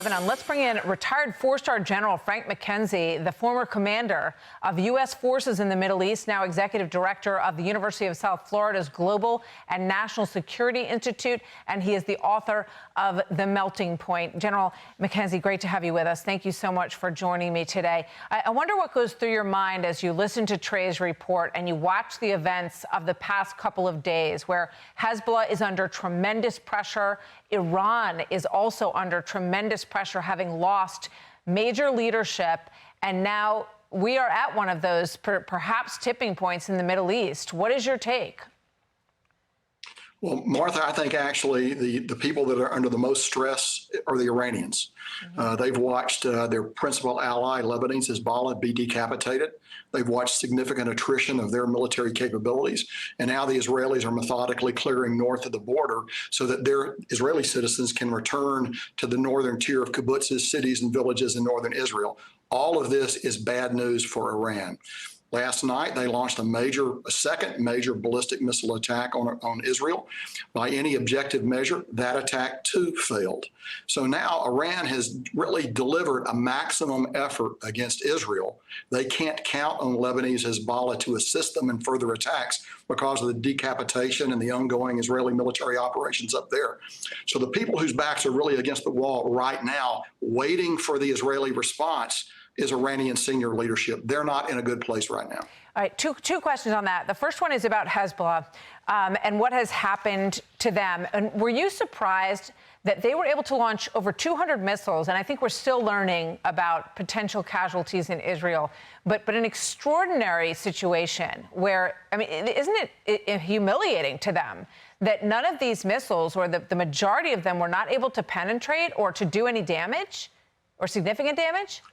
Let's bring in retired four-star General Frank McKenzie, the former commander of U.S. forces in the Middle East, now executive director of the University of South Florida's Global and National Security Institute, and he is the author of The Melting Point. General McKenzie, great to have you with us. Thank you so much for joining me today. I wonder what goes through your mind as you listen to Trey's report and you watch the events of the past couple of days, where Hezbollah is under tremendous pressure. Iran is also under tremendous pressure, having lost major leadership. And now we are at one of those perhaps tipping points in the Middle East. What is your take? Well, Martha, I think actually the people that are under the most stress are the Iranians. They've watched their principal ally, Lebanese Hezbollah, be decapitated. They've watched significant attrition of their military capabilities. And now the Israelis are methodically clearing north of the border so that their Israeli citizens can return to the northern tier of kibbutzes, cities, and villages in northern Israel. All of this is bad news for Iran. Last night, they launched a second major ballistic missile attack on Israel. By any objective measure, that attack too failed. So now Iran has really delivered a maximum effort against Israel. They can't count on Lebanese Hezbollah to assist them in further attacks because of the decapitation and the ongoing Israeli military operations up there. So the people whose backs are really against the wall right now, waiting for the Israeli response, is Iranian senior leadership. They're not in a good place right now. All right, two questions on that. The first one is about Hezbollah and what has happened to them. And were you surprised that they were able to launch over 200 missiles? And I think we're still learning about potential casualties in Israel, but an extraordinary situation where, I mean, isn't it humiliating to them that none of these missiles, or the majority of them, were not able to penetrate or to do any damage or significant damage?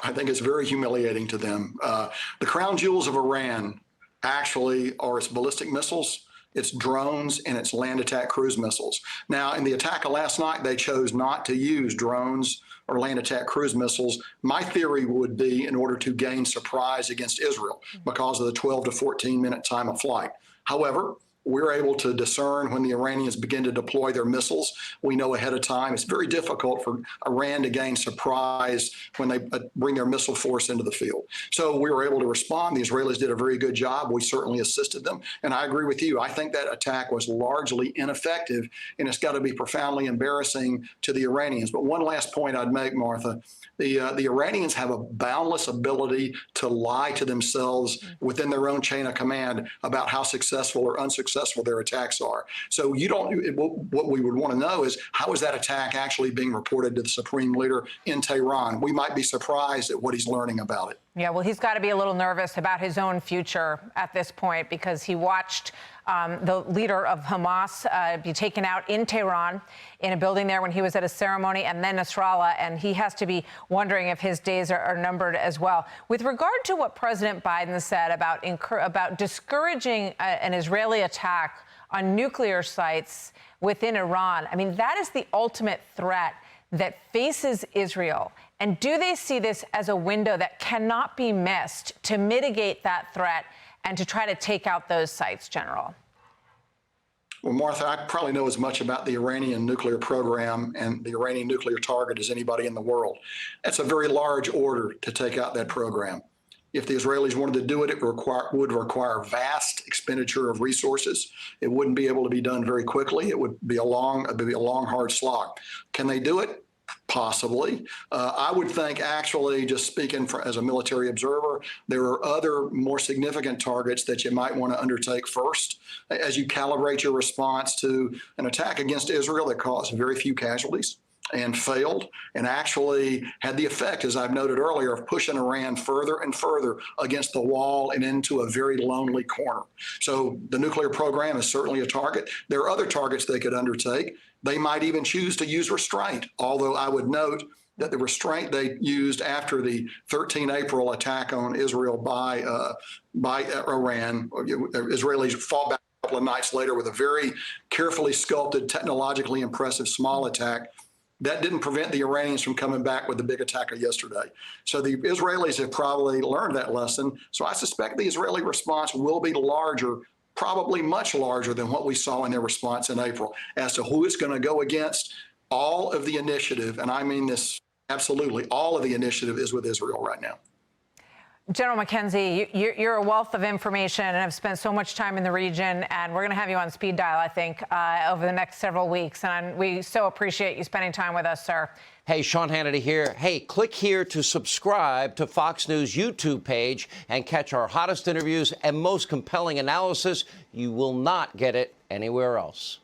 I think it's very humiliating to them. The crown jewels of Iran actually are its ballistic missiles, its drones, and its land attack cruise missiles. Now, in the attack of last night, they chose not to use drones or land attack cruise missiles. My theory would be in order to gain surprise against Israel because of the 12 to 14-minute time of flight. However, we're able to discern when the Iranians begin to deploy their missiles. We know ahead of time. It's very difficult for Iran to gain surprise when they bring their missile force into the field. So we were able to respond. The Israelis did a very good job. We certainly assisted them. And I agree with you. I think that attack was largely ineffective, and it's got to be profoundly embarrassing to the Iranians. But one last point I'd make, Martha. The Iranians have a boundless ability to lie to themselves within their own chain of command about how successful or unsuccessful their attacks are. So what we would want to know is, how is that attack actually being reported to the supreme leader in Tehran? We might be surprised at what he's learning about it. Yeah, well, he's got to be a little nervous about his own future at this point, because he watched the leader of Hamas be taken out in Tehran in a building there when he was at a ceremony, and then Nasrallah, and he has to be wondering if his days are numbered as well. With regard to what President Biden said about discouraging an Israeli attack on nuclear sites within Iran, I mean, that is the ultimate threat that faces Israel. And do they see this as a window that cannot be missed to mitigate that threat and to try to take out those sites, General? Well, Martha, I probably know as much about the Iranian nuclear program and the Iranian nuclear target as anybody in the world. That's a very large order to take out that program. If the Israelis wanted to do it, it would require vast expenditure of resources. It wouldn't be able to be done very quickly. It would be a long, hard slog. Can they do it? Possibly. I would think, actually, just speaking as a military observer, there are other more significant targets that you might want to undertake first as you calibrate your response to an attack against Israel that caused very few casualties and failed, and actually had the effect, as I've noted earlier, of pushing Iran further and further against the wall and into a very lonely corner. So the nuclear program is certainly a target. There are other targets they could undertake. They might even choose to use restraint, although I would note that the restraint they used after the 13 April attack on Israel by Iran, Israelis fought back a couple of nights later with a very carefully sculpted, technologically impressive small attack. That didn't prevent the Iranians from coming back with the big attack of yesterday. So the Israelis have probably learned that lesson. So I suspect the Israeli response will be larger, probably much larger than what we saw in their response in April. As to who it's going to go against, all of the initiative, and I mean this absolutely, all of the initiative is with Israel right now. General McKenzie, you're a wealth of information and have spent so much time in the region, and we're going to have you on speed dial, I think, over the next several weeks. And we so appreciate you spending time with us, sir. Hey, Sean Hannity here. Hey, click here to subscribe to Fox News YouTube page and catch our hottest interviews and most compelling analysis. You will not get it anywhere else.